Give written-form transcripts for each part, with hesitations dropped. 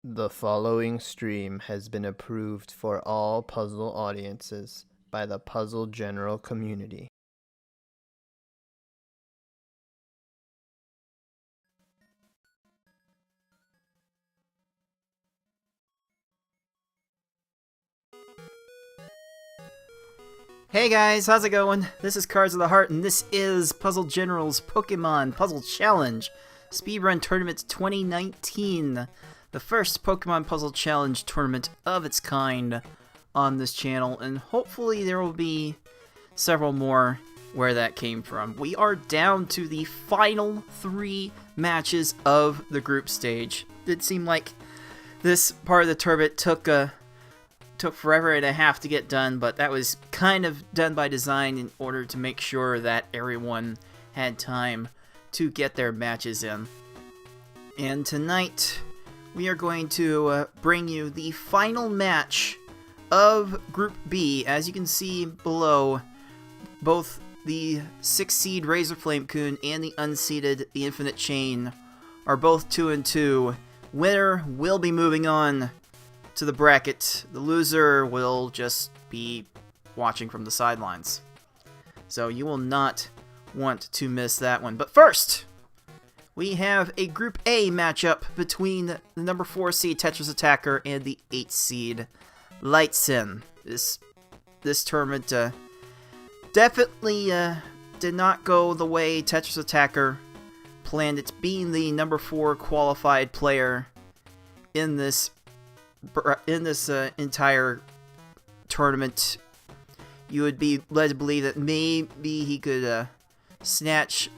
The following stream has been approved for all puzzle audiences by the puzzle general community. Hey guys, how's it going? This is Cards of the Heart, and this is Puzzle General's Pokemon Puzzle Challenge Speedrun Tournament 2019, the first Pokemon Puzzle Challenge tournament of its kind on this channel, and hopefully there will be several more where that came from. We are down to the final 3 matches of the group stage. It seemed like this part of the tournament took forever and a half to get done, but that was kind of done by design in order to make sure that everyone had time to get their matches in. And tonight, we are going to bring you the final match of Group B. As you can see below, both the 6-seed Razorflame Coon and the unseeded The Infinite Chain are both 2-2. Winner will be moving on to the bracket. The loser will just be watching from the sidelines. So you will not want to miss that one. But first, we have a Group A matchup between the number 4 seed Tetrisattakr and the 8 seed Lightsen. This tournament definitely did not go the way Tetrisattakr planned it, being the number 4 qualified player in this entire tournament. You would be led to believe that maybe he could snatch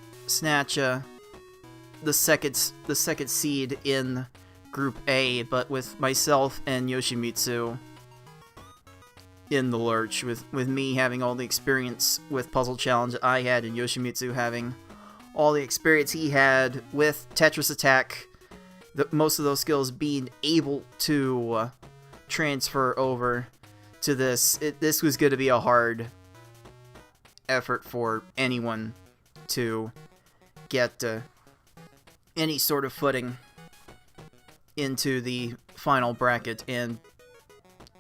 the second seed in Group A, but with myself and Yoshimitsu in the lurch, with me having all the experience with Puzzle Challenge I had, and Yoshimitsu having all the experience he had with Tetris Attack, most of those skills being able to transfer over to this. This was going to be a hard effort for anyone to get any sort of footing into the final bracket, and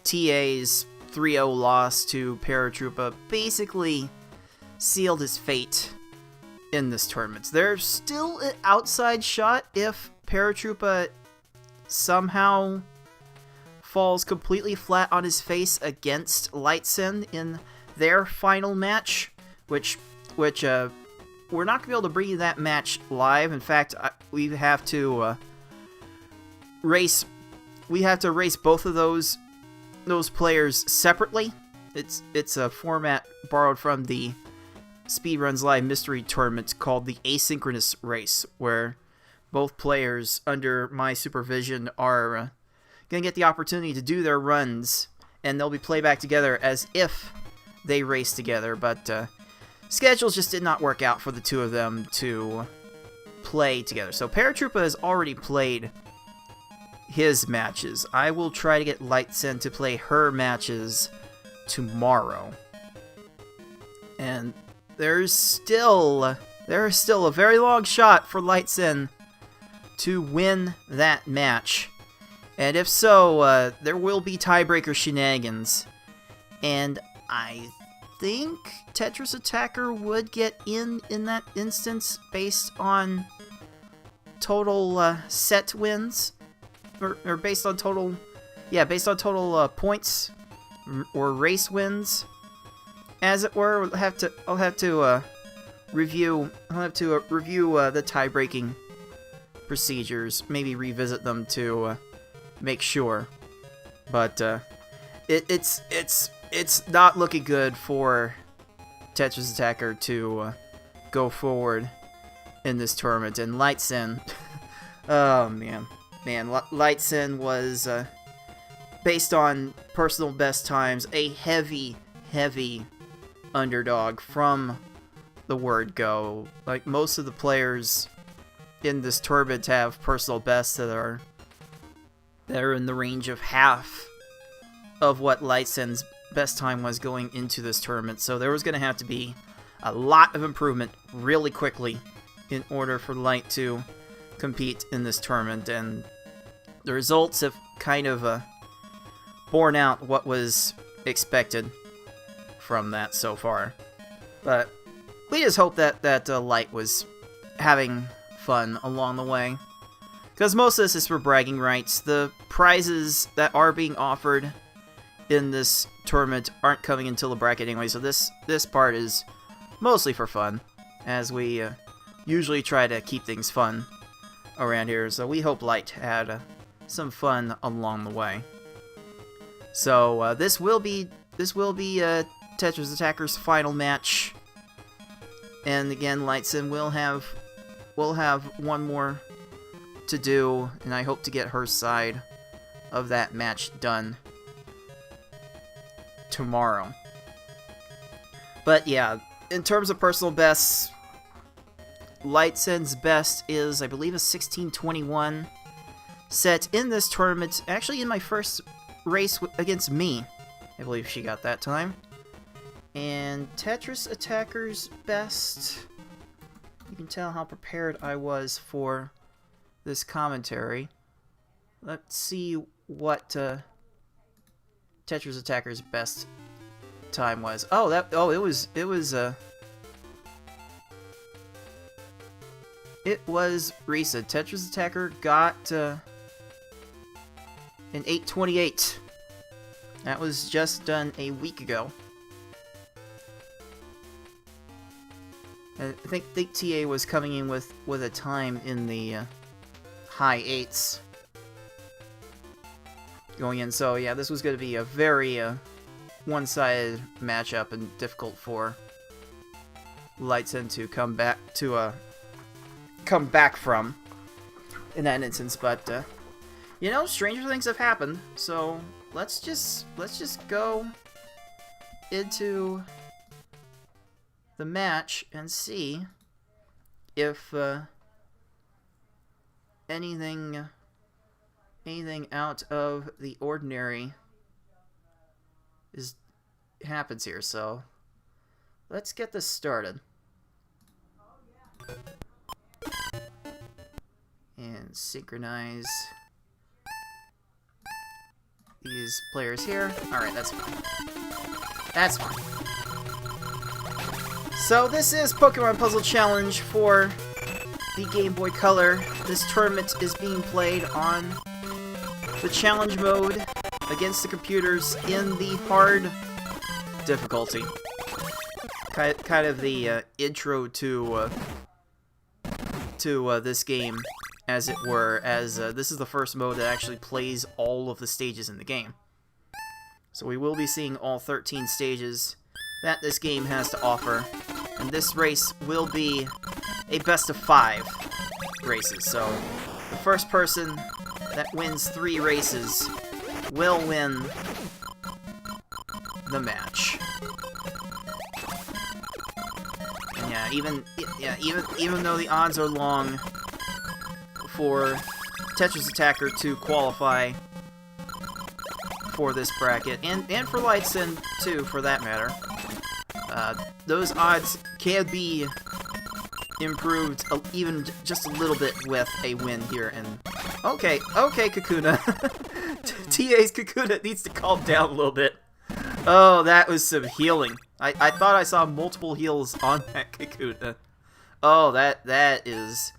TA's 3-0 loss to Paratroopa basically sealed his fate in this tournament. There's still an outside shot if Paratroopa somehow falls completely flat on his face against Lightsen in their final match, which we're not gonna be able to bring you that match live. In fact, we have to race both of those players separately. It's a format borrowed from the Speedruns Live Mystery Tournament called the Asynchronous Race, where both players under my supervision are going to get the opportunity to do their runs, and they'll be played back together as if they race together. But schedules just did not work out for the two of them to play together. So Paratroopa has already played his matches. I will try to get Lightsen to play her matches tomorrow. And there's still a very long shot for Lightsen to win that match. And if so, there will be tiebreaker shenanigans. And I think Tetrisattakr would get in that instance based on total set wins, or based on total points or race wins, as it were. I'll have to review the tie-breaking procedures, maybe revisit them to make sure. But it's not looking good for Tetrisattakr to go forward in this tournament. And Lightsen, oh man, Lightsen was based on personal best times a heavy underdog from the word go. Like, most of the players in this tournament have personal bests that are in the range of half of what Lightsen's best time was going into this tournament. So there was going to have to be a lot of improvement really quickly in order for Light to compete in this tournament. And the results have kind of borne out what was expected from that so far. But we just hope that Light was having fun along the way. Because most of this is for bragging rights. The prizes that are being offered in this tournament aren't coming until the bracket anyway, so this part is mostly for fun, as we usually try to keep things fun around here. So we hope Light had some fun along the way. So this will be Tetrisattakkr's final match, and again, Lightsen will have one more to do, and I hope to get her side of that match done tomorrow. But yeah, in terms of personal bests, Lightsen's best is, I believe, a 16:21 set in this tournament. Actually, in my first race against me, I believe she got that time. And Tetrisattakkr's best, you can tell how prepared I was for this commentary. Let's see what Tetrisattakkr's best time was. It was recent. Tetrisattakr got an 8:28. That was just done a week ago. I think TA was coming in with a time in the high 8s going in. So yeah, this was going to be a very one-sided matchup and difficult for Lightsen to come back from in that instance. But you know, stranger things have happened. So let's just go into the match and see if anything out of the ordinary happens here. So let's get this started and synchronize these players here. Alright, that's fine. That's fine. So this is Pokemon Puzzle Challenge for the Game Boy Color. This tournament is being played on the challenge mode against the computers in the hard difficulty. Kind of the intro to this game, as it were, as this is the first mode that actually plays all of the stages in the game. So we will be seeing all 13 stages that this game has to offer, and this race will be a best of 5 races. So the first person that wins 3 races will win the match. And even though the odds are long for Tetrisattakr to qualify for this bracket, and for Lightsen too, for that matter, those odds can be improved even just a little bit with a win here. And okay, Kakuna. TA's Kakuna needs to calm down a little bit. Oh, that was some healing. I thought I saw multiple heals on that Kakuna. Oh, that is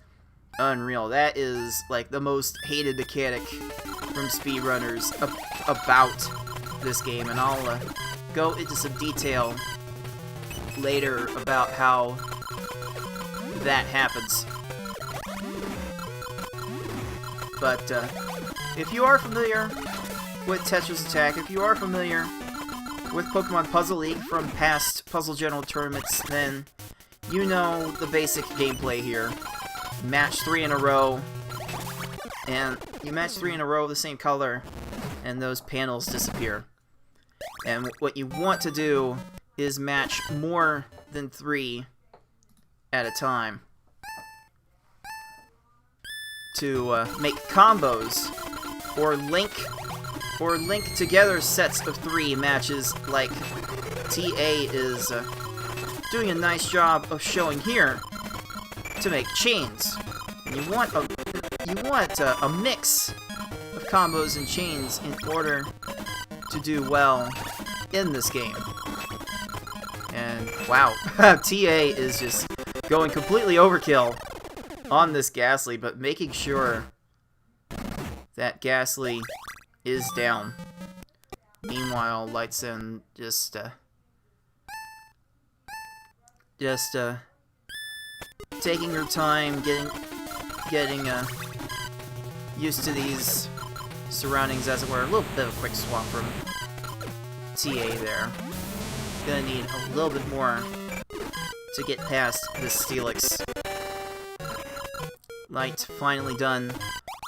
unreal. That is like the most hated mechanic from speedrunners about this game, and I'll go into some detail later about how that happens. But if you are familiar with Tetrisattakr, if you are familiar with Pokemon Puzzle League from past Puzzle General tournaments, then you know the basic gameplay here. Match 3 in a row, and you match 3 in a row of the same color, and those panels disappear. And what you want to do is match more than 3 at a time to make combos or link together sets of 3 matches, like TA is doing a nice job of showing here, to make chains. And you want a mix of combos and chains in order to do well in this game. And wow, TA is just going completely overkill on this Ghastly, but making sure that Ghastly is down. Meanwhile, Lightsen just taking her time, getting used to these surroundings, as it were. A little bit of a quick swap from TA there. Gonna need a little bit more to get past this Steelix. Light finally done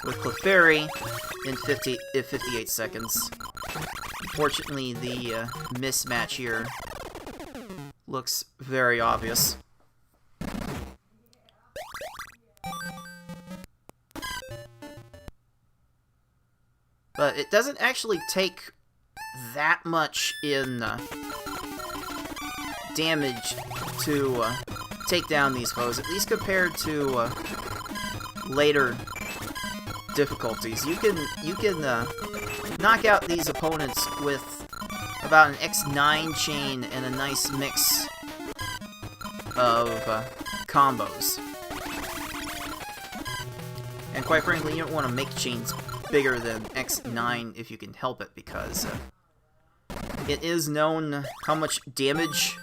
with Clefairy in 58 seconds. Unfortunately, the mismatch here looks very obvious. But it doesn't actually take that much in damage to take down these foes, at least compared to later difficulties. You can knock out these opponents with about an X9 chain and a nice mix of combos. And quite frankly, you don't want to make chains bigger than X9 if you can help it, because it is known how much damage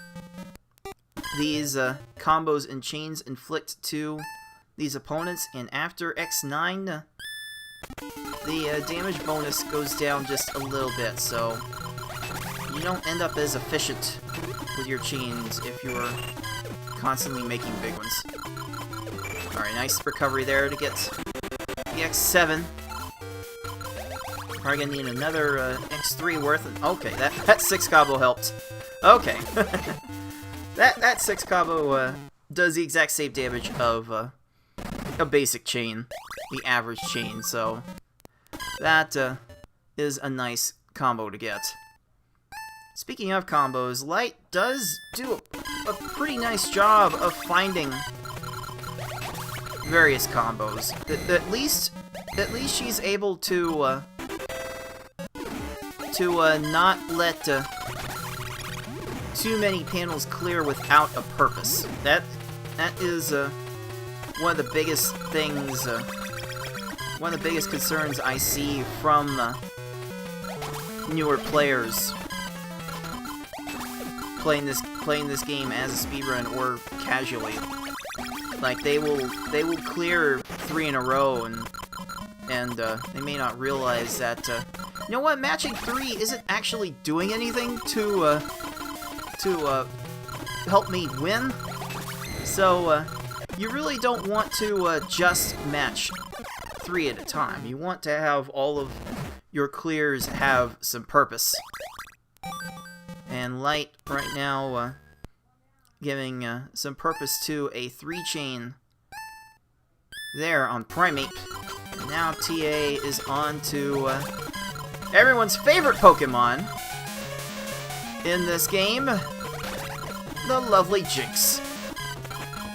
these combos and chains inflict to these opponents, and after X9, the damage bonus goes down just a little bit, so you don't end up as efficient with your chains if you're constantly making big ones. Alright, nice recovery there to get the X7. Probably gonna need another X3 worth. Okay, that 6 combo helped. Okay. that 6 combo does the exact same damage of a basic chain, the average chain, so that is a nice combo to get. Speaking of combos, Light does do a pretty nice job of finding various combos. At least she's able to not let too many panels clear without a purpose. That is one of the biggest things, one of the biggest concerns I see from newer players playing this game as a speedrun or casually. Like they will clear 3 in a row, and they may not realize that you know what, matching 3 isn't actually doing anything to help me win. So you really don't want to just match 3 at a time. You want to have all of your clears have some purpose. And Light right now giving some purpose to a 3-chain there on Primate. And now TA is on to everyone's favorite Pokemon in this game, the lovely Jinx.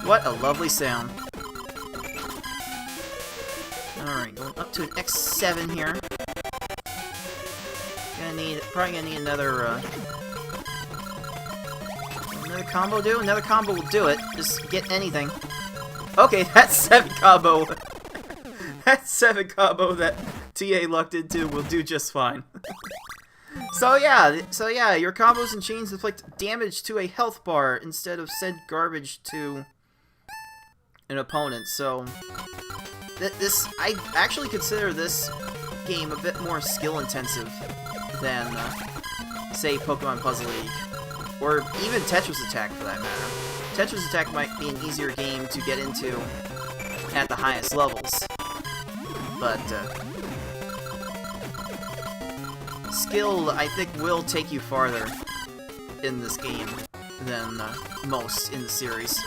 What a lovely sound. Alright, going up to an X7 here. Probably gonna need another combo do? Another combo will do it. Just get anything. Okay, that 7 combo. That 7 combo that TA lucked into will do just fine. So yeah, your combos and chains inflict damage to a health bar instead of send garbage to an opponent. So I actually consider this game a bit more skill intensive than say Pokemon Puzzle League, or even Tetrisattakr for that matter. Tetrisattakr might be an easier game to get into at the highest levels, but skill, I think, will take you farther in this game than most in the series.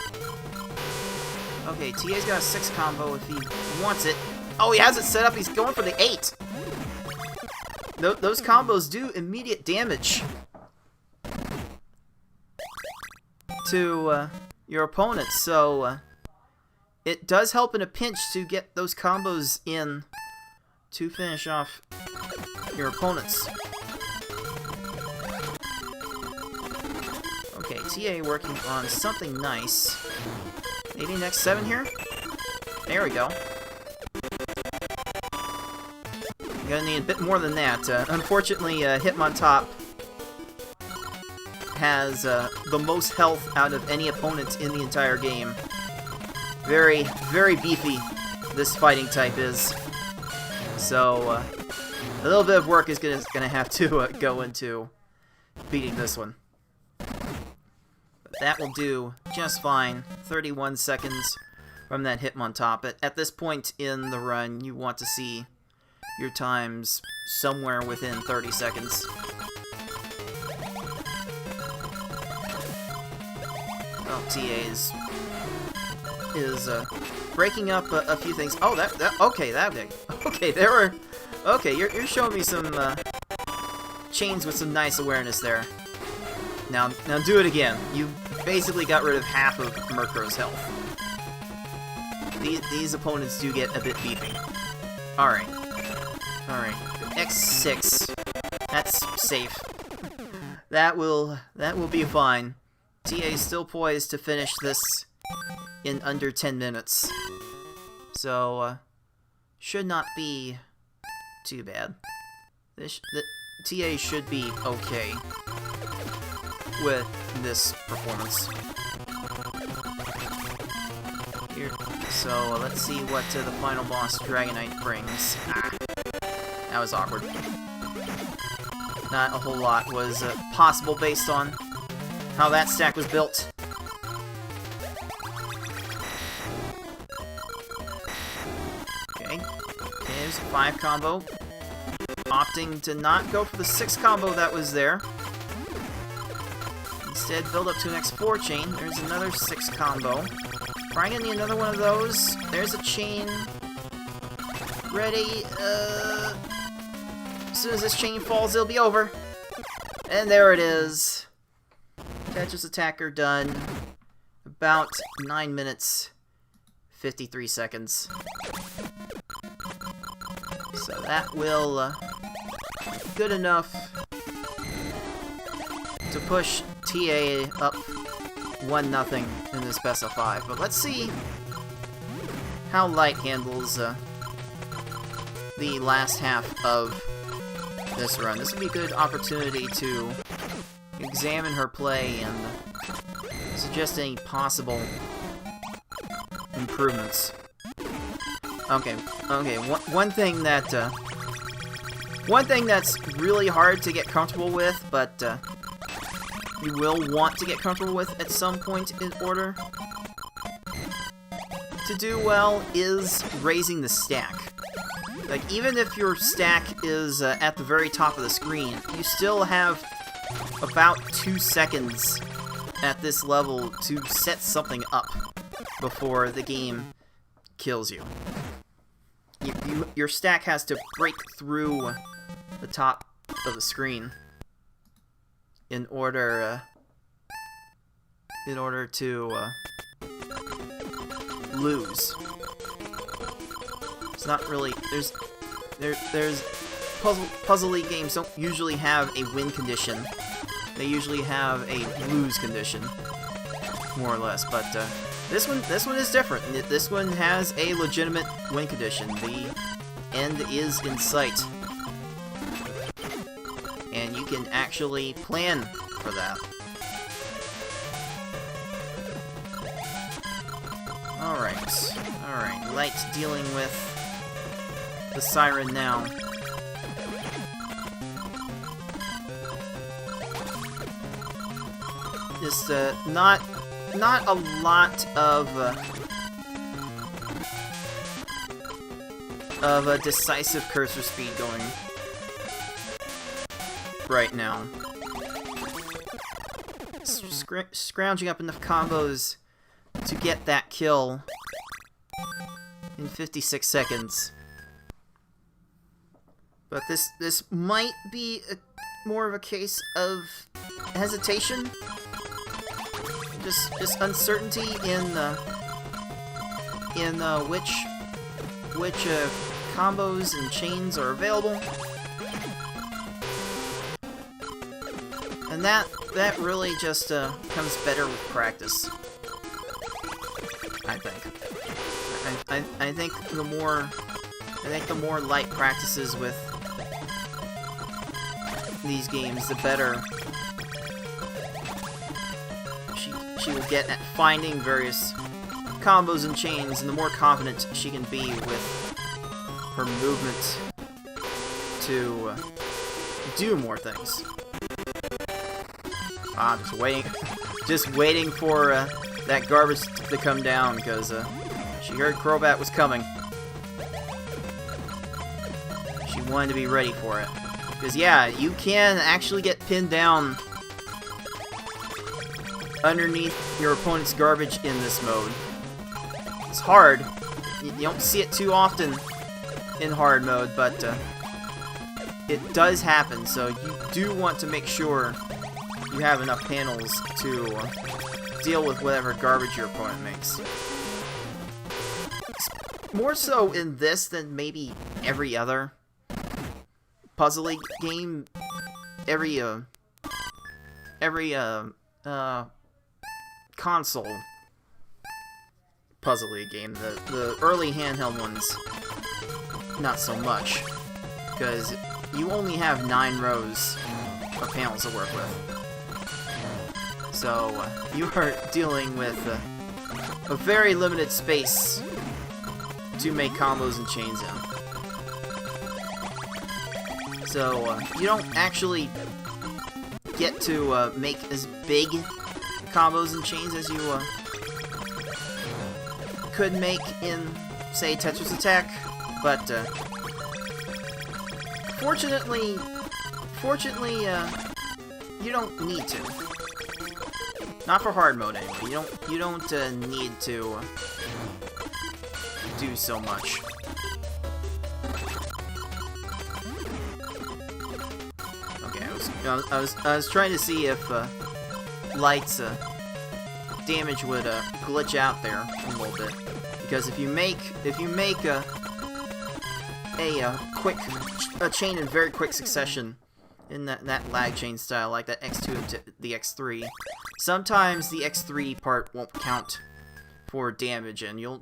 Okay, TA's got a 6 combo if he wants it. Oh, he has it set up. He's going for the 8. Those combos do immediate damage to your opponent, so it does help in a pinch to get those combos in to finish off your opponents. Okay, TA working on something nice. Maybe next 7 here? There we go. Gonna need a bit more than that. Unfortunately, Hitmontop has the most health out of any opponent in the entire game. Very, very beefy this fighting type is. So, a little bit of work is gonna have to go into beating this one. But that will do just fine. 31 seconds from that Hitmontop. At this point in the run, you want to see your times somewhere within 30 seconds. Oh, TA is breaking up a few things. Oh, okay, there were, okay, you're showing me some chains with some nice awareness there. Now do it again. You basically got rid of half of Murkrow's health. These opponents do get a bit beefy. Alright. Alright. X6. That's safe. That will be fine. TA is still poised to finish this in under 10 minutes. So, should not be too bad. The TA should be okay with this performance. Here, so let's see what the final boss Dragonite brings. That was awkward. Not a whole lot was possible based on how that stack was built. Okay, there's a 5 combo. Opting to not go for the 6 combo that was there. Instead, build up to an X4 chain. There's another 6 combo. Probably gonna need another one of those. There's a chain. Ready. As soon as this chain falls, it'll be over. And there it is. Tetrisattakr done. About 9 minutes, 53 seconds. So that will be good enough to push TA up 1-0 in this best of 5. But let's see how Light handles the last half of this run. This would be a good opportunity to examine her play and suggest any possible improvements. Okay. One thing that's really hard to get comfortable with, but you will want to get comfortable with at some point in order to do well, is raising the stack. Like, even if your stack is at the very top of the screen, you still have about 2 seconds at this level to set something up before the game kills you. Your stack has to break through the top of the screen in order to lose. It's not really there's puzzle league games don't usually have a win condition. They usually have a lose condition, more or less. But this one is different. This one has a legitimate win condition. The end is in sight, and you can actually plan for that. Alright, Light's dealing with the Siren now. Just not a lot of a decisive cursor speed going right now. Scrounging up enough combos to get that kill in 56 seconds. But this might be more of a case of hesitation, just uncertainty in which combos and chains are available. And that really just comes better with practice, I think. I think the more Light practices with these games, the better she will get at finding various combos and chains, and the more confident she can be with her movement to do more things. Just waiting for that garbage to come down, because she heard Crobat was coming. She wanted to be ready for it. Because yeah, you can actually get pinned down underneath your opponent's garbage in this mode. It's hard. You don't see it too often in hard mode, but it does happen, so you do want to make sure you have enough panels to deal with whatever garbage your opponent makes. More so in this than maybe every other puzzle game. Every console puzzle game. The early handheld ones, not so much, because you only have 9 rows of panels to work with. So you are dealing with a very limited space to make combos and chains in. So you don't actually get to make as big combos and chains as you could make in, say, Tetrisattakr, but fortunately, you don't need to. Not for hard mode anyway. You don't need to do so much. Okay, I was trying to see if Light's damage would glitch out there a little bit, because if you make a chain in very quick succession in that lag chain style, like that X2 to the X3, sometimes the X3 part won't count for damage, and you'll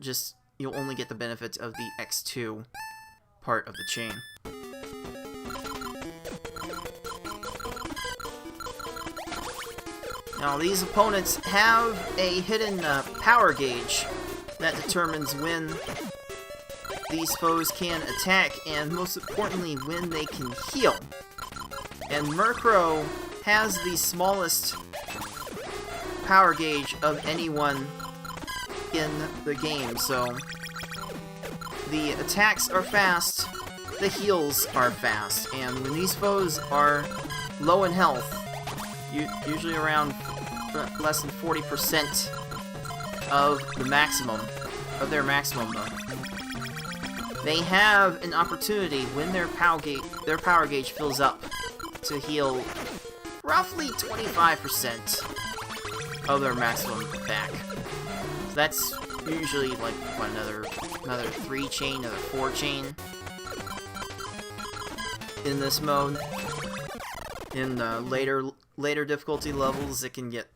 only get the benefit of the X2 part of the chain. Now, these opponents have a hidden power gauge that determines when these foes can attack, and most importantly, when they can heal. And Murkrow has the smallest power gauge of anyone in the game, so the attacks are fast, the heals are fast, and when these foes are low in health, usually around less than 40% of the maximum, of their maximum, they have an opportunity when their power gauge fills up to heal roughly 25% of their maximum back. So that's usually like what, another 3 chain, another 4 chain in this mode. In later difficulty levels, it can get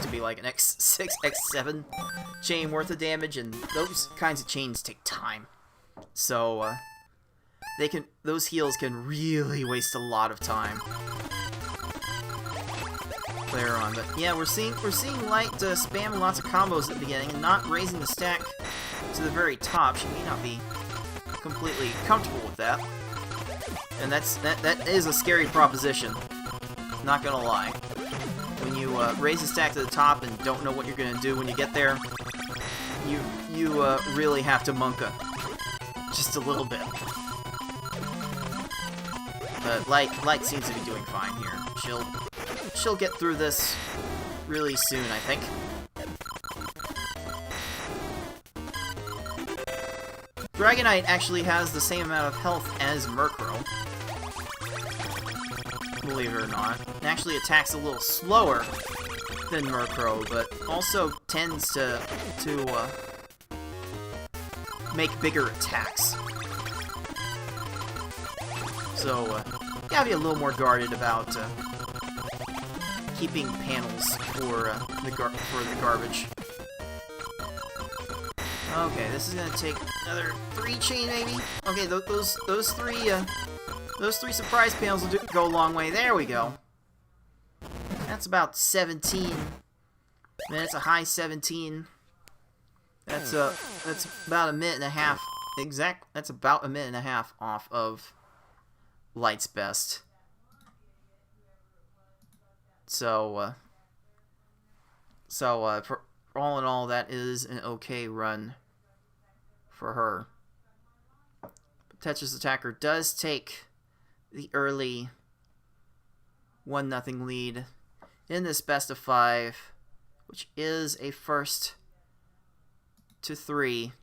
to be like an X6, X7 chain worth of damage, and those kinds of chains take time. So those heals can really waste a lot of time later on. But yeah, we're seeing Light spam lots of combos at the beginning and not raising the stack to the very top. She may not be completely comfortable with that, and that is a scary proposition. Not gonna lie. When you raise the stack to the top and don't know what you're gonna do when you get there, you really have to monka just a little bit. But Light seems to be doing fine here. She'll get through this really soon, I think. Dragonite actually has the same amount of health as Murkrow, believe it or not. It actually attacks a little slower than Murkrow, but also tends to make bigger attacks. So, you gotta be a little more guarded about keeping panels for the garbage. Okay, this is gonna take another 3 chain maybe. Okay, those three surprise panels will go a long way. There we go. That's about 17. Man, it's a high 17. That's about a minute and a half. That's about a minute and a half off of Light's best. So for all in all, that is an okay run for her. But Tetrisattakr does take the early 1-0 lead in this best of 5, which is a first to 3.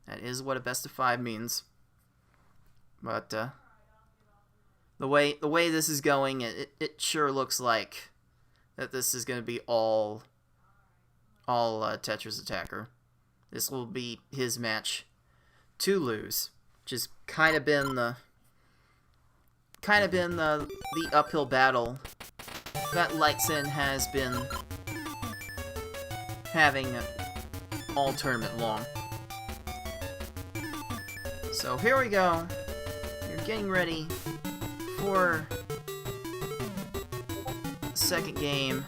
That is what a best of 5 means. But the way this is going, it sure looks like that this is going to be all Tetrisattakr. This will be his match to lose, which has kind of been the uphill battle that Lightsen has been having all tournament long. So here we go. You're getting ready for the second game.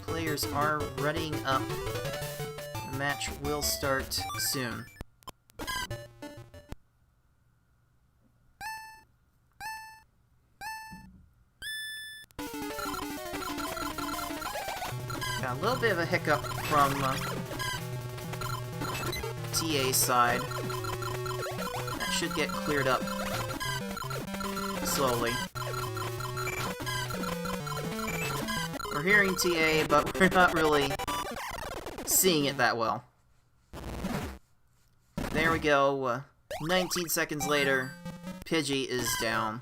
Players are readying up. The match will start soon. Got a little bit of a hiccup from TA's side. That should get cleared up slowly. We're hearing TA, but we're not really seeing it that well. There we go. 19 seconds later, Pidgey is down.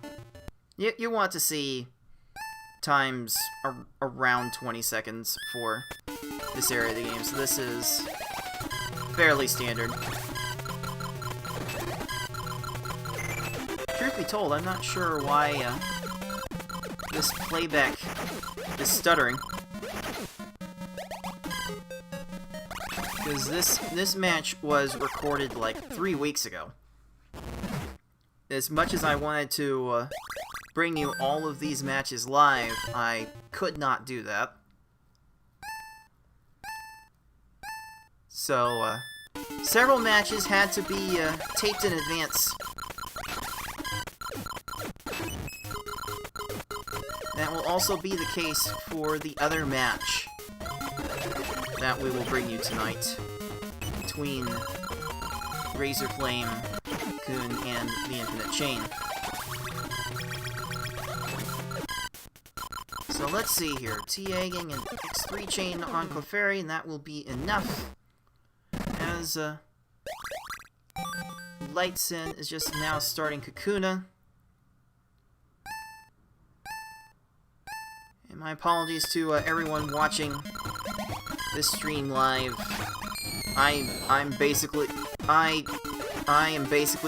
You want to see times around 20 seconds for this area of the game, so this is fairly standard. Truth be told, I'm not sure why this playback is stuttering. Because this match was recorded like 3 weeks ago. As much as I wanted to bring you all of these matches live, I could not do that. So, several matches had to be taped in advance. That will also be the case for the other match that we will bring you tonight between Razorflame, Cocoon, and the Infinite Chain. So let's see here. TA getting an X3 chain on Clefairy, and that will be enough. As Lightsen is just now starting Kakuna. And my apologies to everyone watching this stream live. I am basically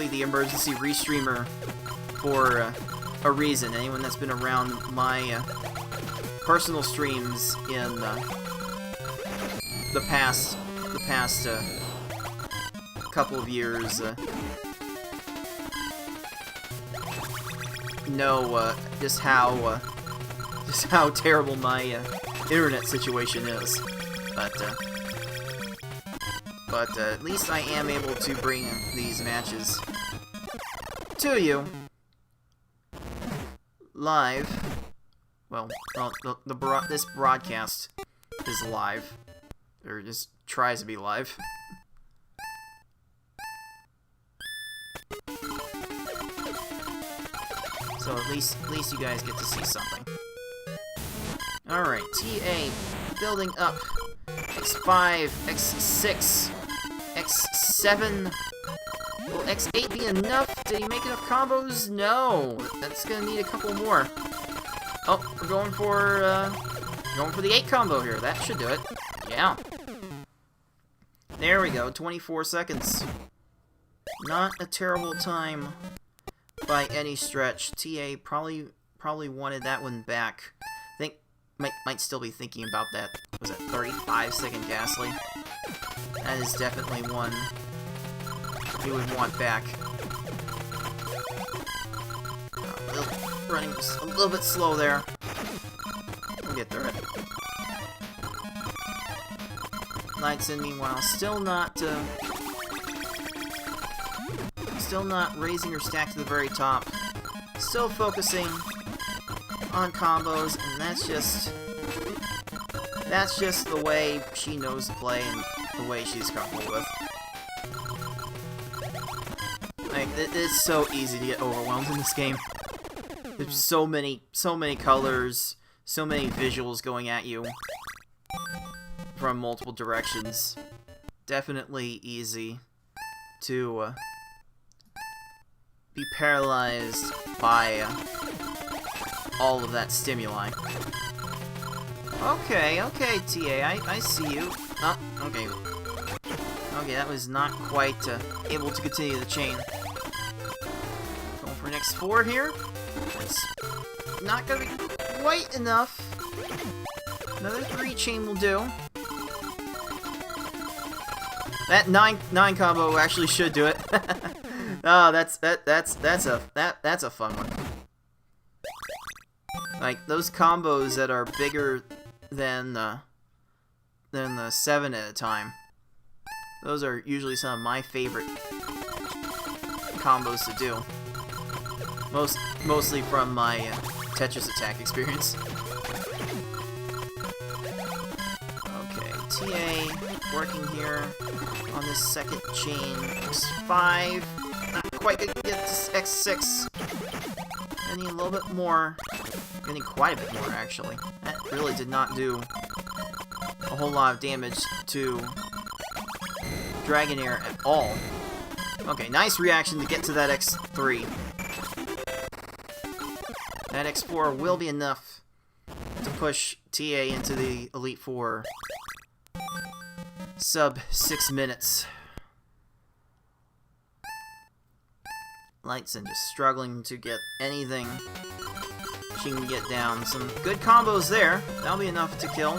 the emergency restreamer for a reason. Anyone that's been around my personal streams in the past couple of years know just how terrible my internet situation is. But at least I am able to bring these matches to you live. Well, this broadcast is live, or just tries to be live. So at least you guys get to see something. Alright, TA building up. X5, X6, X7. Will X8 be enough? Did he make enough combos? No. That's gonna need a couple more. Oh, we're going for the 8 combo here. That should do it. Yeah. There we go. 24 seconds. Not a terrible time by any stretch. TA probably wanted that one back. I think might still be thinking about that. Was it 35-second gas leak? That is definitely one he would want back. Running just a little bit slow there. We'll get through it. Lightsen, meanwhile, still not raising her stack to the very top. Still focusing on combos, and that's just the way she knows to play and the way she's comfortable with. Like, it's so easy to get overwhelmed in this game. There's so many colors, so many visuals going at you from multiple directions. Definitely easy to be paralyzed by all of that stimuli. Okay, TA, I see you. Oh, okay. Okay, that was not quite able to continue the chain. Going for an X4 here. It's not gonna be quite enough. Another 3 chain will do. That 9 combo actually should do it. Oh, that's a fun one. Like those combos that are bigger than the 7 at a time. Those are usually some of my favorite combos to do. Mostly from my Tetrisattakr experience. Okay, TA working here on this second chain. X5, not quite gonna get to X6. I need a little bit more. I need quite a bit more, actually. That really did not do a whole lot of damage to Dragonair at all. Okay, nice reaction to get to that X3. That X4 will be enough to push TA into the Elite Four. Sub 6 minutes. Lightsen just struggling to get anything she can get down. Some good combos there. That'll be enough to kill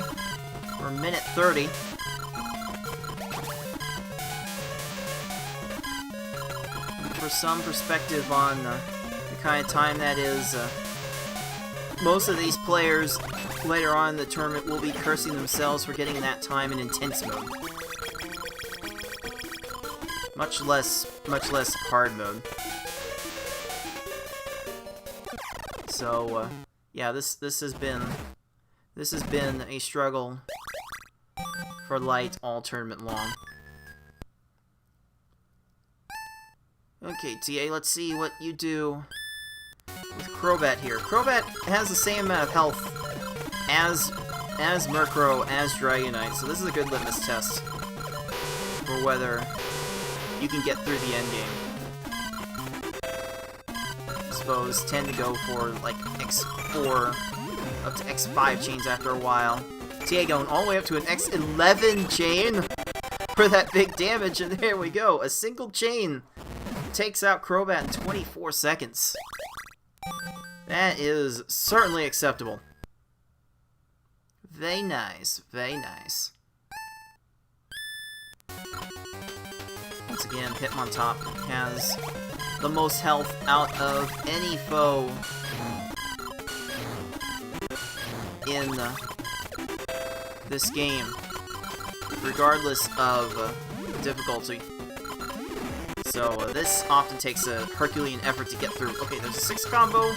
for a minute 30. For some perspective on the kind of time that is, most of these players later on in the tournament will be cursing themselves for getting that time in intense mode. Much less hard mode. So yeah, this has been a struggle for Light all tournament long. Okay, TA, let's see what you do with Crobat here. Crobat has the same amount of health as Murkrow, as Dragonite, so this is a good litmus test for whether you can get through the endgame. I suppose tend to go for like X4 up to X5 chains after a while. TA going all the way up to an X11 chain for that big damage, and there we go. A single chain takes out Crobat in 24 seconds. That is certainly acceptable. Very nice, very nice. Once again, Hitmontop has the most health out of any foe in this game, regardless of difficulty. So this often takes a Herculean effort to get through. Okay, there's a 6 combo,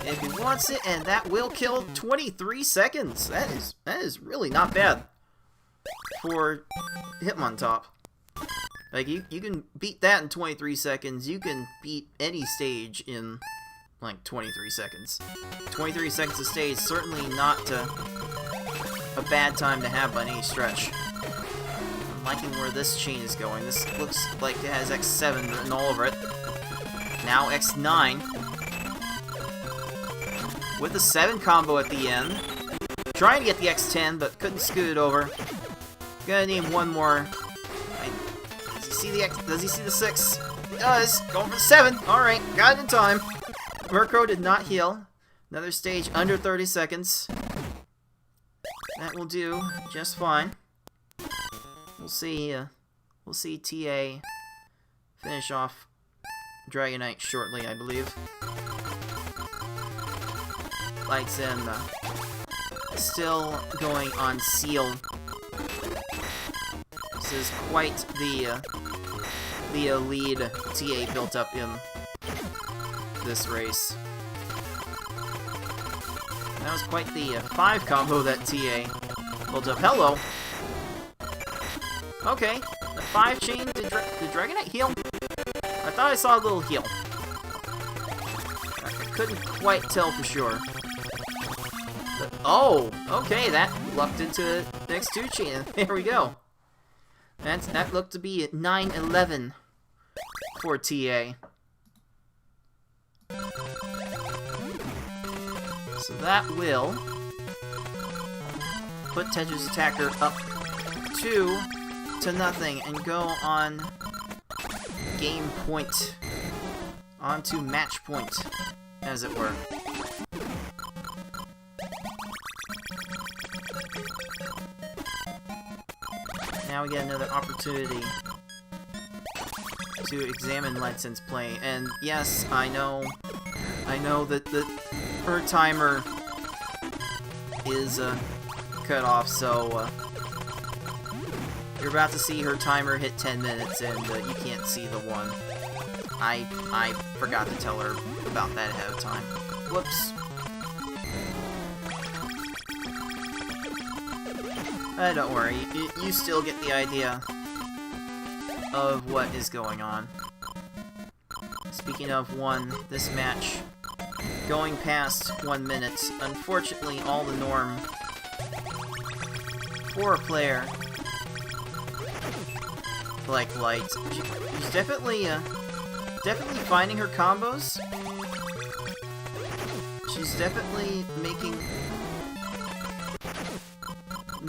if he wants it, and that will kill 23 seconds. That is really not bad for Hitmontop. Like, you can beat that in 23 seconds. You can beat any stage in, like, 23 seconds. 23 seconds of stage, certainly not a bad time to have by any stretch. I'm liking where this chain is going. This looks like it has X7 written all over it. Now X9. With the 7 combo at the end. Trying to get the X10, but couldn't scoot it over. Gonna need one more. Does he see the 6? does. Going for 7. Alright, got it in time. Mirko did not heal. Another stage under 30 seconds. That will do just fine. We'll see TA finish off Dragonite shortly, I believe. Lightsen still going on Seal. This is quite the lead TA built up in this race. That was quite the 5 combo that TA built up. Hello! Okay, the 5 chain, did Dragonite heal? I thought I saw a little heal. I couldn't quite tell for sure. But, oh, okay, that lucked into the next 2 chain. There we go. That looked to be 9-11 for TA. So that will put Tetrisattakr up 2-0 and go on game point. Onto match point, as it were. Now we get another opportunity to examine Lightsen's play, and yes, I know that her timer is cut off, so you're about to see her timer hit 10 minutes, and you can't see the 1. I forgot to tell her about that ahead of time. Whoops. Don't worry, you still get the idea of what is going on. Speaking of 1, this match going past 1 minute. Unfortunately, all the norm for a player like Light. She's definitely finding her combos. She's definitely making a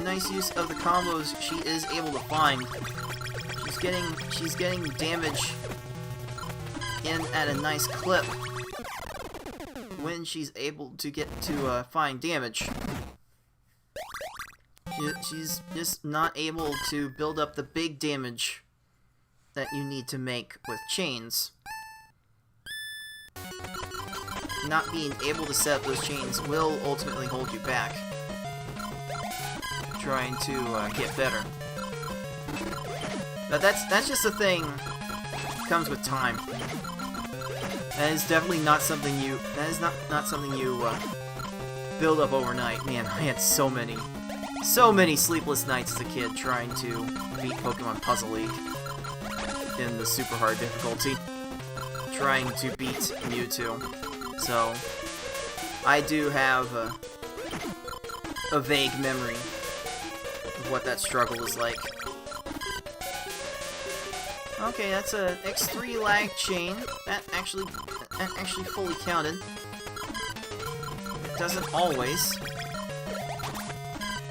nice use of the combos she is able to find. She's getting damage in at a nice clip when she's able to get to find damage. She's just not able to build up the big damage that you need to make with chains. Not being able to set up those chains will ultimately hold you back. Trying to get better. But that's just a thing that comes with time. That is definitely not something you build up overnight. Man, I had so many sleepless nights as a kid trying to beat Pokemon Puzzle League in the super hard difficulty, trying to beat Mewtwo. So I do have a vague memory of what that struggle is like. Okay, that's a X3 lag chain. That actually fully counted. It doesn't always.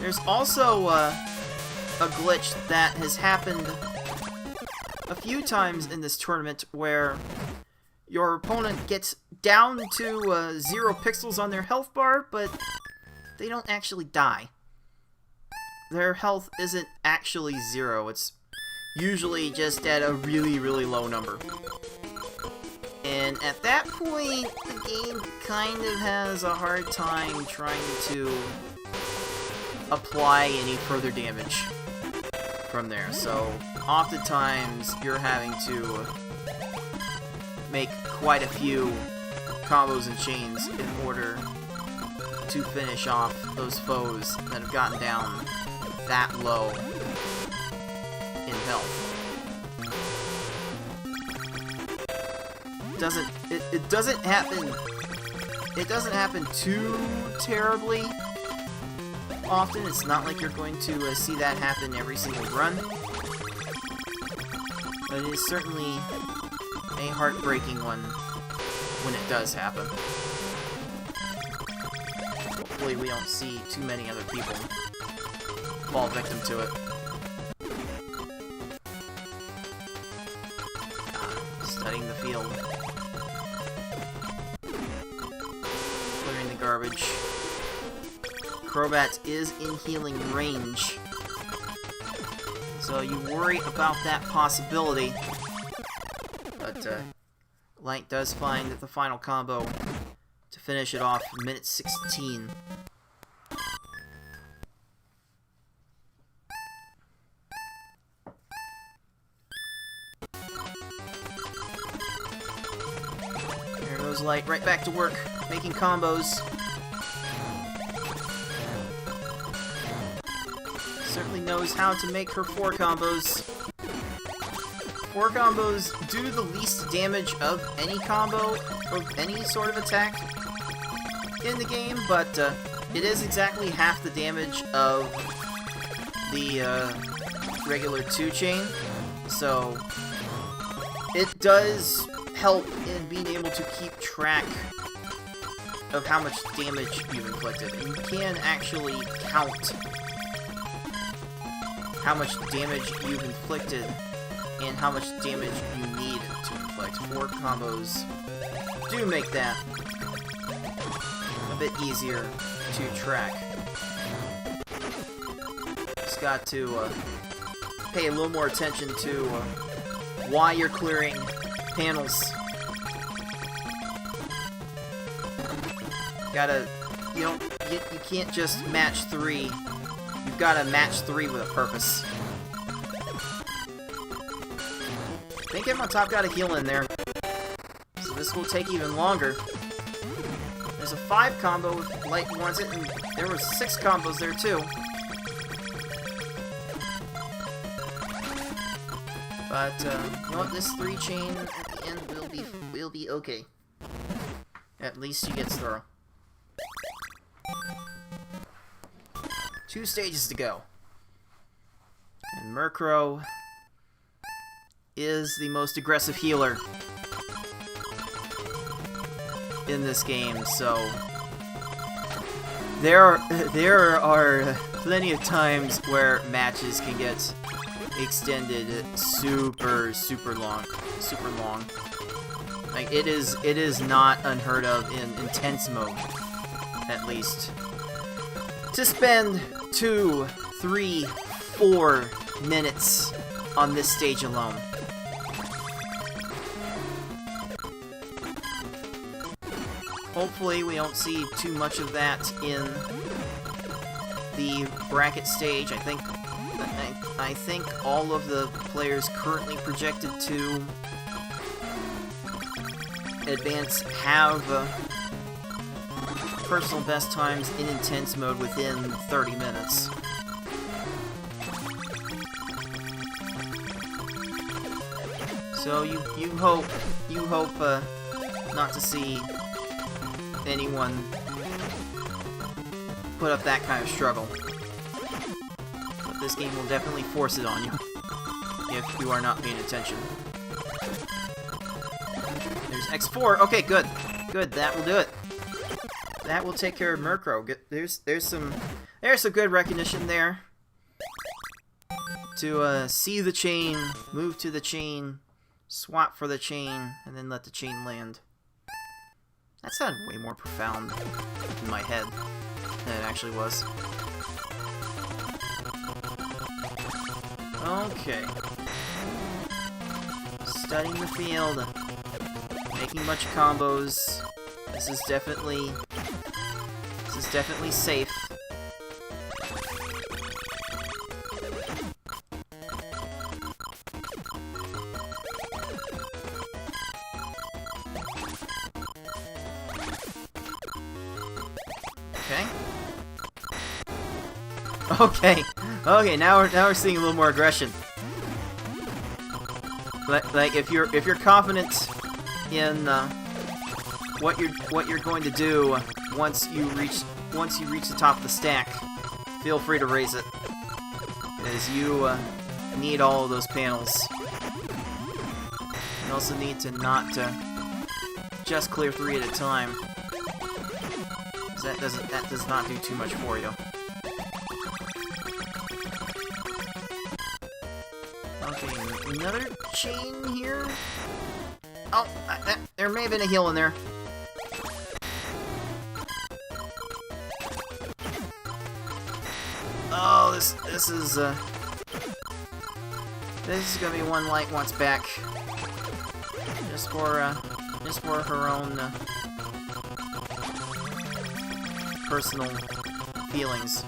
There's also a glitch that has happened a few times in this tournament where your opponent gets down to 0 pixels on their health bar, but they don't actually die. Their health isn't actually 0, it's usually just at a really, really low number. And at that point, the game kind of has a hard time trying to apply any further damage from there. So, oftentimes, you're having to make quite a few combos and chains in order to finish off those foes that have gotten down that low in health. It doesn't happen too terribly often. It's not like you're going to see that happen every single run, but it is certainly a heartbreaking one when it does happen. Hopefully we don't see too many other people fall victim to it. Studying the field. Clearing the garbage. Crobat is in healing range. So you worry about that possibility. But Light does find the final combo to finish it off in minute 16. There goes Light, right back to work, making combos. Certainly knows how to make her 4 combos. 4 combos do the least damage of any combo, of any sort of attack in the game, but it is exactly half the damage of the regular 2-chain, so it does help in being able to keep track of how much damage you've inflicted. And you can actually count how much damage you've inflicted and how much damage you need to inflict. 4 combos do make that a bit easier to track. Just got to pay a little more attention to why you're clearing panels. Gotta, you can't just match 3. You've gotta match 3 with a purpose. I think him on top got a heal in there, so this will take even longer. There's a 5 combo if Light wants it, and there were 6 combos there too. But you know what? This 3-chain at the end will be okay. At least he gets through. 2 stages to go, and Murkrow is the most aggressive healer in this game, so there are plenty of times where matches can get extended super long. Like it is not unheard of in intense mode, at least, to spend 2, 3, 4 minutes on this stage alone. Hopefully we don't see too much of that in the bracket stage. I think all of the players currently projected to advance have personal best times in intense mode within 30 minutes. So you hope not to see anyone put up that kind of struggle. But this game will definitely force it on you if you are not paying attention. There's X4. Okay, good. Good, that will do it. That will take care of Murkrow. There's some good recognition there. To see the chain, move to the chain, swap for the chain, and then let the chain land. That sounded way more profound in my head than it actually was. Okay. Studying the field. Making a bunch of combos. This is definitely safe. Okay, now we're seeing a little more aggression. Like if you're confident in what you're going to do once you reach the top of the stack, feel free to raise it, as you need all of those panels. You also need to not just clear 3 at a time. That does not do too much for you. Okay, another chain here. Oh, there may have been a heal in there. Oh, this is gonna be one Light wants back. Just for her own personal feelings.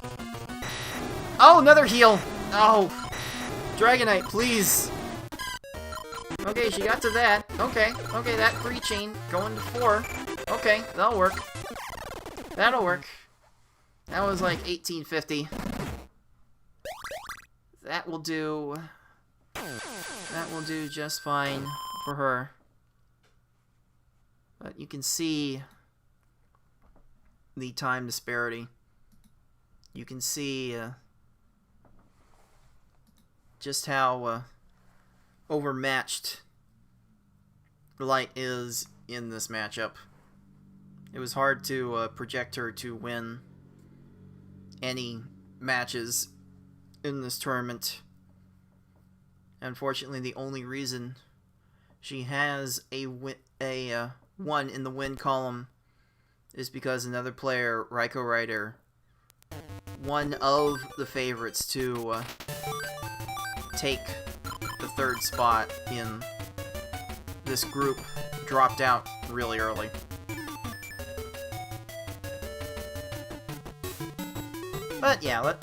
Oh, another heal! Oh, Dragonite, please. Okay, she got to that. Okay, that free chain going to 4. Okay, that'll work. That'll work. That was like 1850. That will do just fine for her. But you can see the time disparity. You can see just how overmatched Light is in this matchup. It was hard to project her to win any matches in this tournament. Unfortunately, the only reason she has a 1 in the win column is because another player, Raiko Rider, one of the favorites to take the 3rd spot in this group, dropped out really early. But yeah,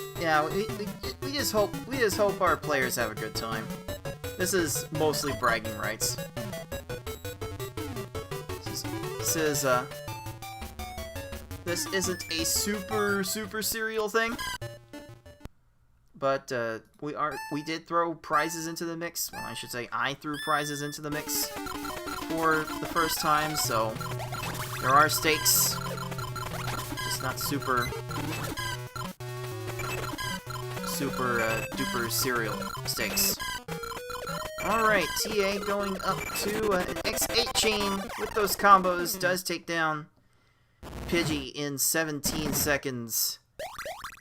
we just hope our players have a good time. This is mostly bragging rights. This isn't a super serial thing, but we did throw prizes into the mix. Well, I should say I threw prizes into the mix for the first time, so there are stakes, just not super duper serial stakes. Alright, TA going up to an X8 chain with those combos does take down Pidgey in 17 seconds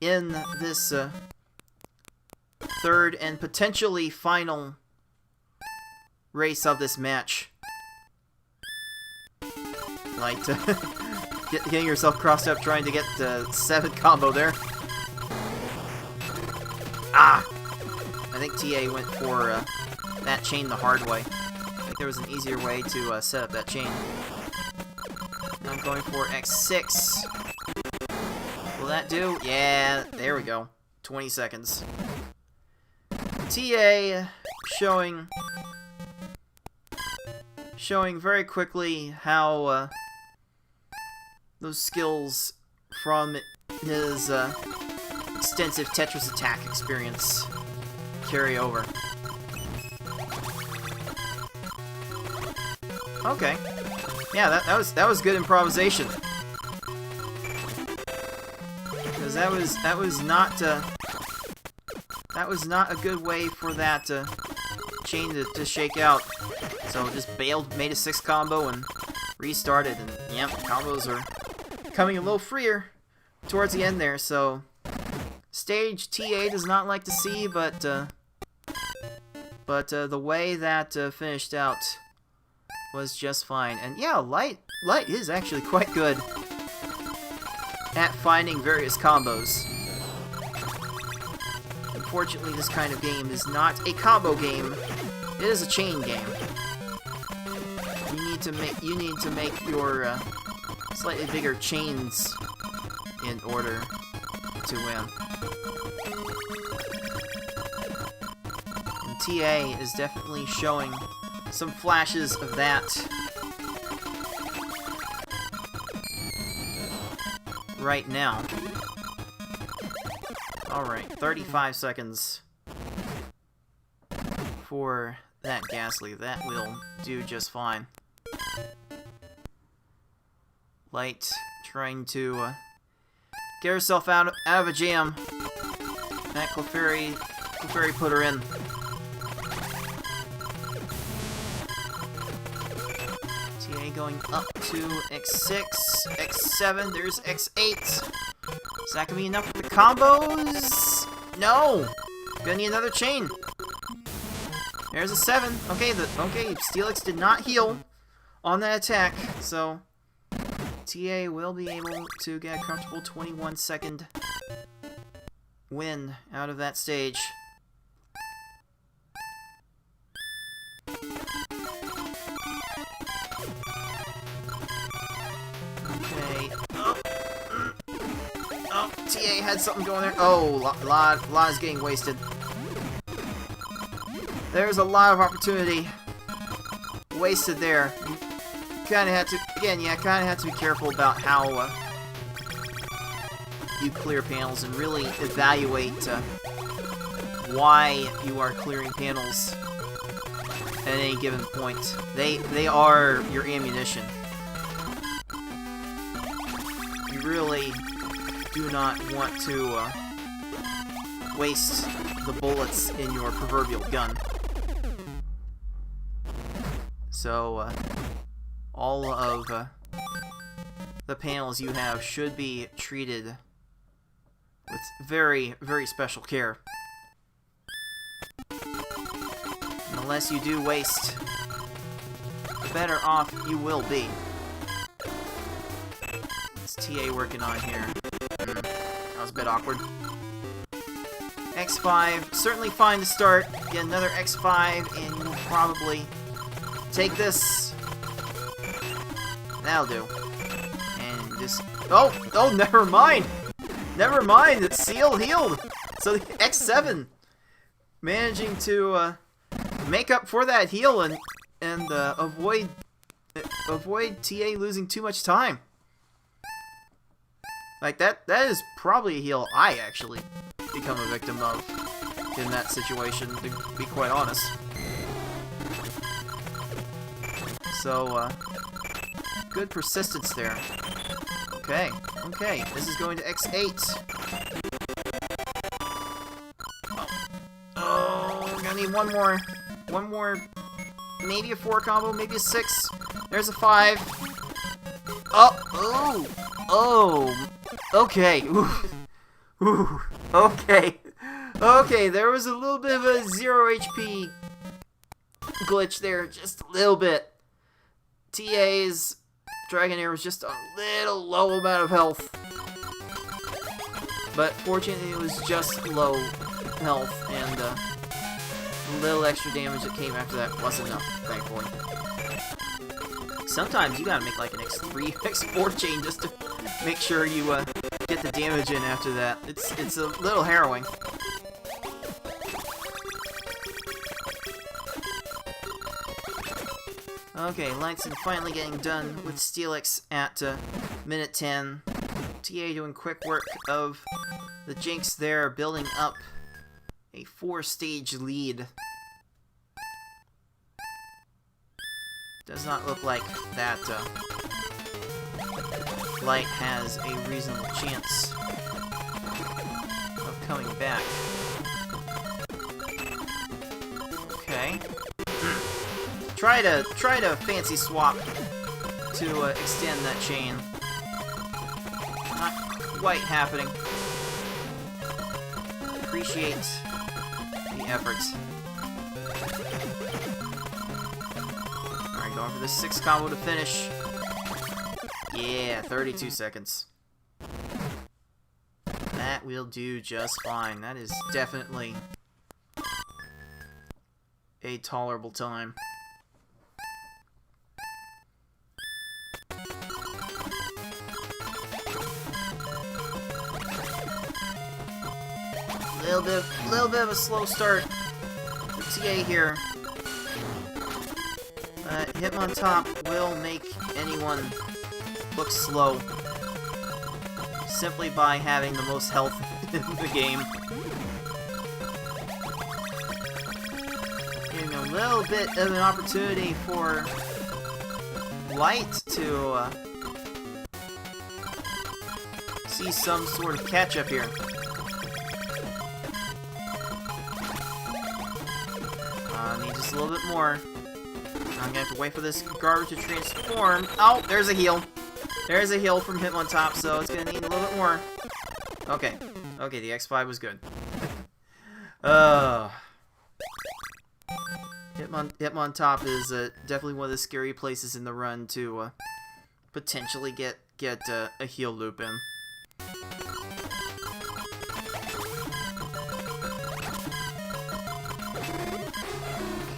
in this 3rd and potentially final race of this match. Like, getting yourself crossed up trying to get the 7th combo there. Ah! I think TA went for that chain the hard way. I think there was an easier way to set up that chain. I'm going for X6. Will that do? Yeah, there we go. 20 seconds. TA showing very quickly how those skills from his extensive Tetrisattakr experience carry over. Okay. Yeah, that was good improvisation. Because that was not a good way for that chain to shake out. So just bailed, made a 6 combo and restarted, and yep, combos are coming a little freer towards the end there. So stage TA does not like to see, but the way that finished out was just fine. And yeah, Light is actually quite good at finding various combos. Unfortunately, this kind of game is not a combo game. It is a chain game. You need to make your slightly bigger chains in order to win. And TA is definitely showing some flashes of that right now. Alright, 35 seconds for that Ghastly. That will do just fine. Light trying to get herself out of a jam. That Clefairy put her in. TA going up to X6, X7, there's X8. Is that gonna be enough for the combos? No! Gonna need another chain. There's a 7. Okay, Steelix did not heal. on that attack, so TA will be able to get a comfortable 21-second win out of that stage. Okay. Oh, TA had something going there. Oh, lot is getting wasted. There's a lot of opportunity wasted there. You kind of have to, again, yeah, kind of have to be careful about how you clear panels and really evaluate why you are clearing panels at any given point. They are your ammunition. You really do not want to waste the bullets in your proverbial gun. So, all of the panels you have should be treated with very, very special care. And unless you do waste, the better off you will be. What's TA working on here? That was a bit awkward. X5, certainly fine to start. Get another X5 and you'll probably take this. That'll do. And just... Oh, never mind! Never mind, it's healed! So the X7 managing to make up for that heal and avoid TA losing too much time. Like, that is probably a heal I actually become a victim of in that situation, to be quite honest. So, good persistence there. Okay, this is going to X8. Oh, we're gonna need one more, maybe a 4 combo, maybe a 6. There's a 5. Oh, okay, ooh, okay, there was a little bit of a 0 HP glitch there, just a little bit. TA's Dragonair was just a little low amount of health. But fortunately it was just low health, and a little extra damage that came after that was enough, thankfully. Sometimes you gotta make like an X3, X4 chain just to make sure you get the damage in after that. It's a little harrowing. Okay, Lightsen finally getting done with Steelix at minute 10. TA doing quick work of the Jinx there, building up a 4-stage lead. Does not look like that Light has a reasonable chance of coming back. Okay. Try to fancy swap to extend that chain. Not quite happening. Appreciate the effort. Alright, going for the 6 combo to finish. Yeah, 32 seconds. That will do just fine. That is definitely a tolerable time. Little bit of a slow start for TA here. Hitmontop will make anyone look slow simply by having the most health in the game. Giving a little bit of an opportunity for Light to see some sort of catch-up here. Need just a little bit more. I'm gonna have to wait for this garbage to transform. Oh, there's a heal. There's a heal from Hitmontop, so it's gonna need a little bit more. Okay. Okay, the X5 was good. Hitmon Top is definitely one of the scary places in the run to potentially get a heal loop in.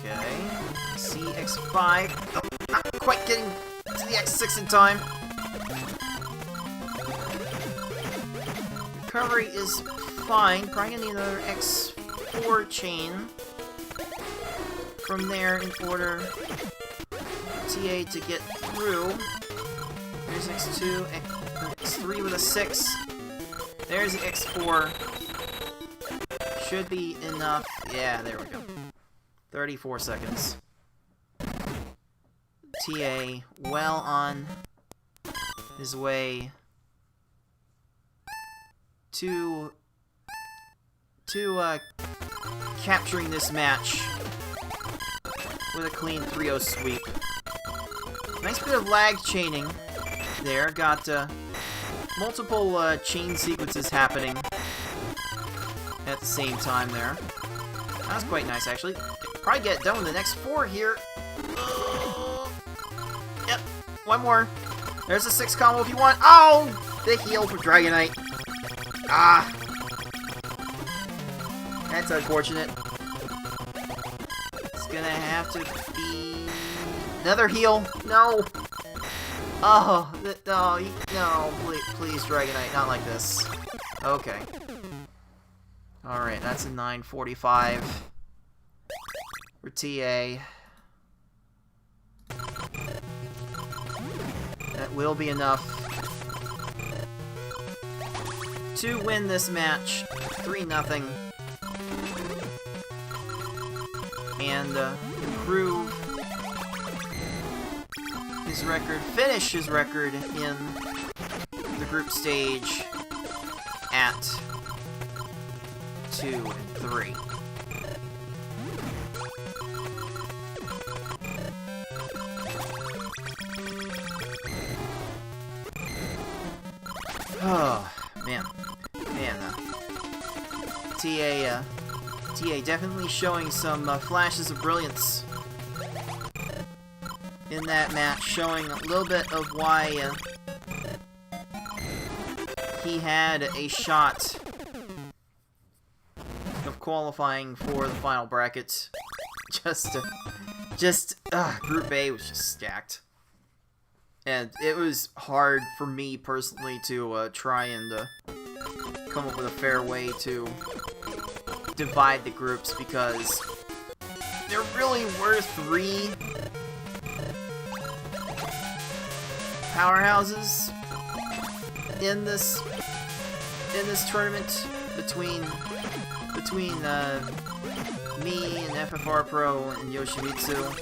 Okay, CX5. Oh, not quite getting to the X6 in time. Recovery is fine. Probably gonna need another X4 chain from there in order for TA to get through. There's X2, X3 with a 6. There's the X4. Should be enough. Yeah, there we go. 34 seconds. TA well on his way to capturing this match with a clean 3-0 sweep. Nice bit of lag chaining there. Got multiple chain sequences happening at the same time there. That was quite nice, actually. Probably get done with the next 4 here. Yep, one more. There's a 6 combo if you want. Oh! The heal for Dragonite. Ah! That's unfortunate. It's gonna have to be another heal. No! Oh, no, please, Dragonite, not like this. Okay. Alright, that's a 9:45 for TA. That will be enough to win this match 3-0 and improve his record, finish his record in the group stage at 2-3. Oh, man. TA definitely showing some flashes of brilliance in that match, showing a little bit of why he had a shot of qualifying for the final bracket. Group A was just stacked. And it was hard for me personally to try and come up with a fair way to divide the groups, because there really were 3 powerhouses in this tournament between me and FFR Pro and Yoshimitsu.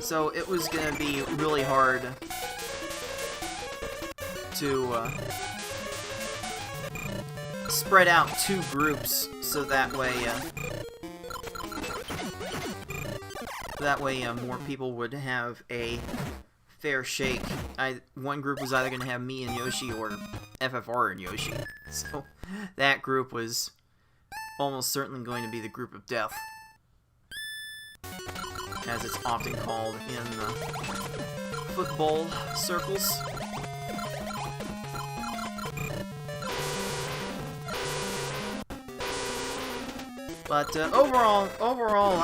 So it was gonna be really hard to spread out 2 groups, so that way more people would have a fair shake. One group was either gonna have me and Yoshi or FFR and Yoshi, so that group was almost certainly going to be the group of death, as it's often called in football circles. But overall,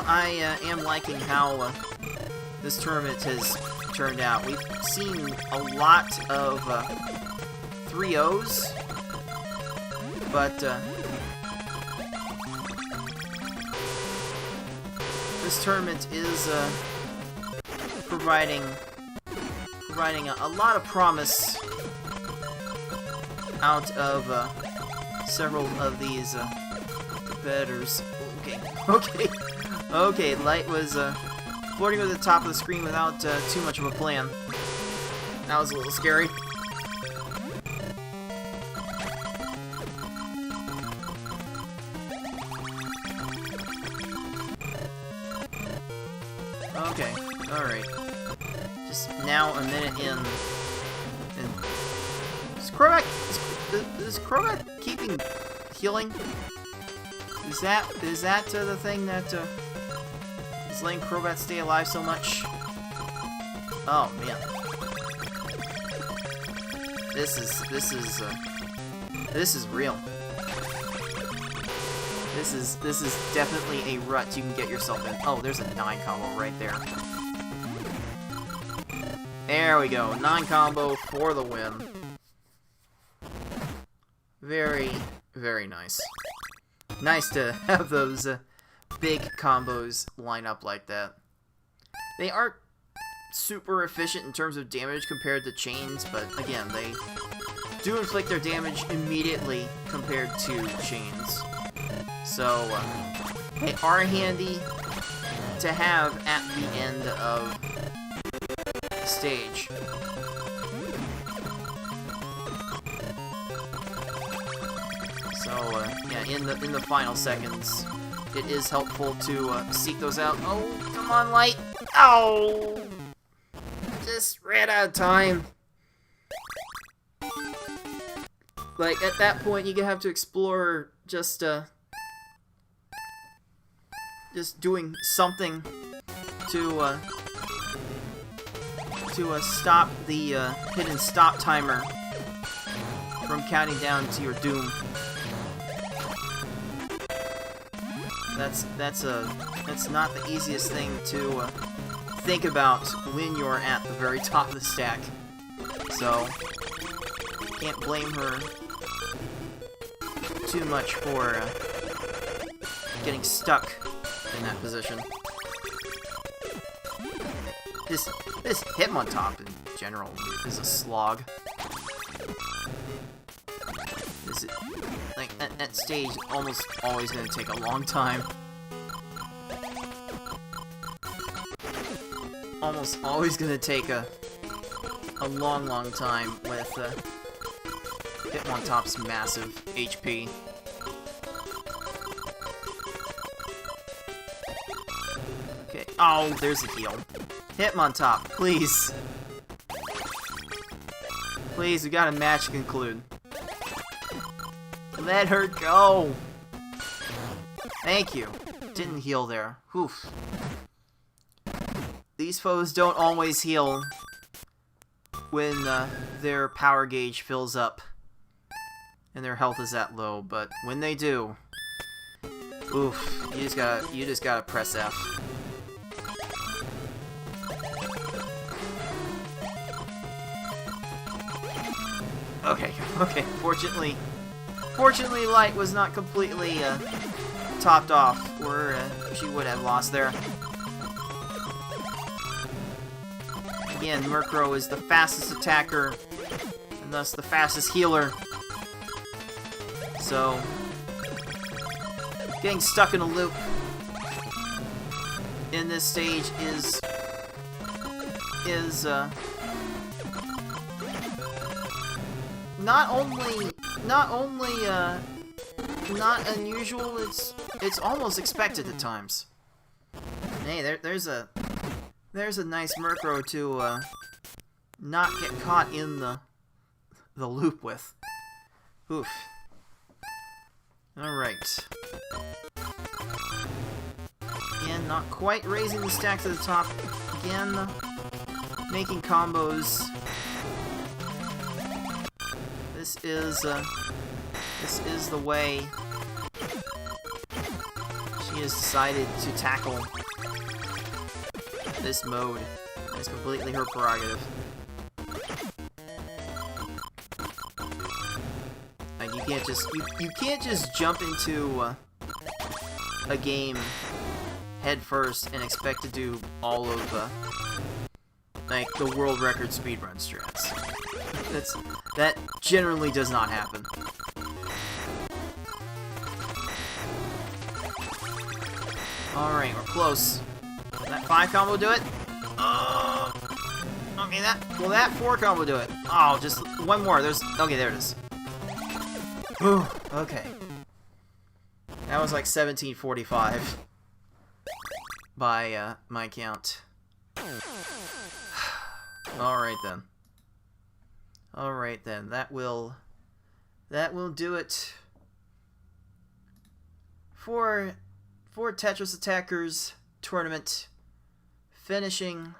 I am liking how this tournament has turned out. We've seen a lot of 3-0s, but this tournament is providing a lot of promise out of several of these competitors. Okay, Light was flirting with the top of the screen without too much of a plan. That was a little scary. Okay, alright. Just now a minute in. And is Crobat keeping healing? Is that the thing that Just letting Crobat stay alive so much. Oh man. This is real. This is definitely a rut you can get yourself in. Oh, there's a 9 combo right there. There we go. 9 combo for the win. Very, very nice. Nice to have those big combos line up like that. They aren't super efficient in terms of damage compared to chains, but again, they do inflict their damage immediately compared to chains. So, they are handy to have at the end of the stage. So, yeah, in the final seconds, it is helpful to seek those out. Oh, come on, Light! Oh! Just ran out of time. Like, at that point, you have to explore just doing something to stop the hidden stop timer from counting down to your doom. That's not the easiest thing to think about when you're at the very top of the stack. So can't blame her too much for getting stuck in that position. This Hitmontop in general is a slog. This is, like, that stage is almost always going to take a long time. Almost always going to take a long time with Hitmontop's massive HP. Okay, oh, there's a heal. Hitmontop, please. Please, we got a match to conclude. Let her go! Thank you. Didn't heal there. Oof. These foes don't always heal when their power gauge fills up and their health is that low, but when they do, oof, you just gotta press F. Okay, fortunately Light was not completely topped off, or she would have lost there. Again, Murkrow is the fastest attacker, and thus the fastest healer. So, getting stuck in a loop in this stage is not only not unusual, it's almost expected at times. Hey, there's a nice Murkrow to not get caught in the loop with. Oof. Alright. Again, not quite raising the stack to the top. Again, making combos. This is the way she has decided to tackle this mode. It's completely her prerogative. Like, you can't just jump into a game head first and expect to do all of like the world record speedrun strats. That generally does not happen. Alright, we're close. Will that 5 combo do it? Okay, will that 4 combo do it? Oh, just one more. Okay, there it is. Whew, okay. That was like 1745 by my count. Alright then. Alright then, that will do it for Tetrisattakrs tournament finishing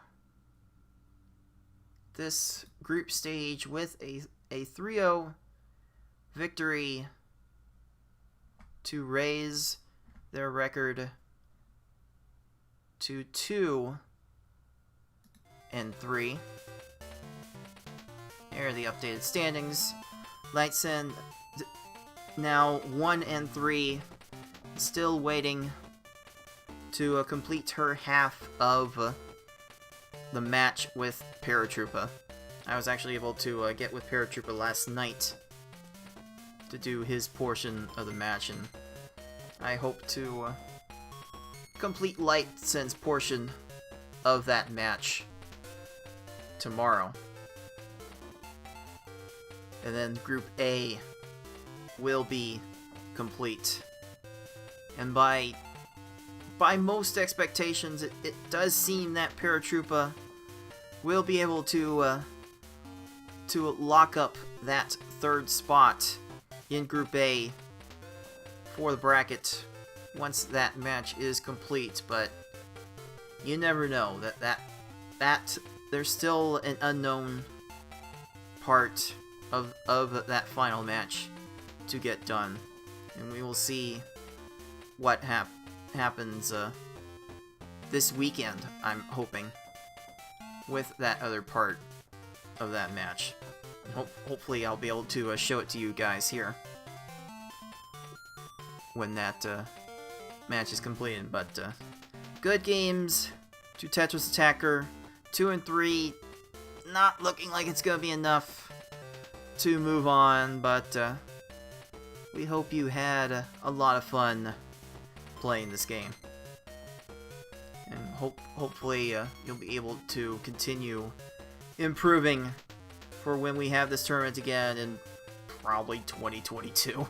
this group stage with a 3-0 victory to raise their record to 2-3. Here are the updated standings. Lightsen now 1-3, still waiting to complete her half of the match with Paratroopa. I was actually able to get with Paratroopa last night to do his portion of the match, and I hope to complete Lightsen's portion of that match tomorrow. And then Group A will be complete. And by most expectations, it does seem that Paratroopa will be able to lock up that third spot in Group A for the bracket once that match is complete. But you never know. That there's still an unknown part of that final match to get done, and we will see what happens this weekend, I'm hoping, with that other part of that match. Hopefully I'll be able to show it to you guys here when that match is completed. But good games to Tetrisattakr. 2-3, not looking like it's gonna be enough to move on, but we hope you had a lot of fun playing this game, and hopefully you'll be able to continue improving for when we have this tournament again in probably 2022.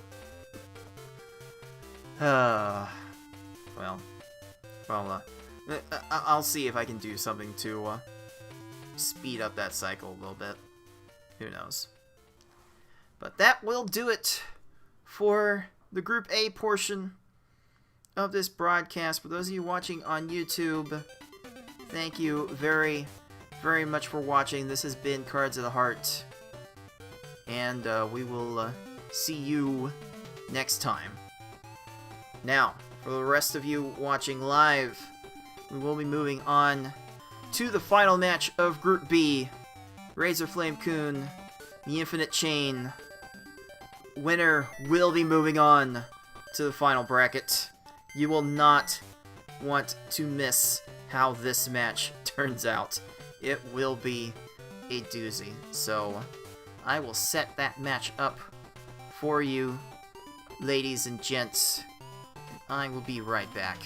I'll see if I can do something to speed up that cycle a little bit. Who knows? But that will do it for the Group A portion of this broadcast. For those of you watching on YouTube, thank you very, very much for watching. This has been Cards of the Heart, and we will see you next time. Now, for the rest of you watching live, we will be moving on to the final match of Group B. Razor Flame Kun, the Infinite Chain. Winner will be moving on to the final bracket. You will not want to miss how this match turns out. It will be a doozy. So I will set that match up for you, ladies and gents. I will be right back.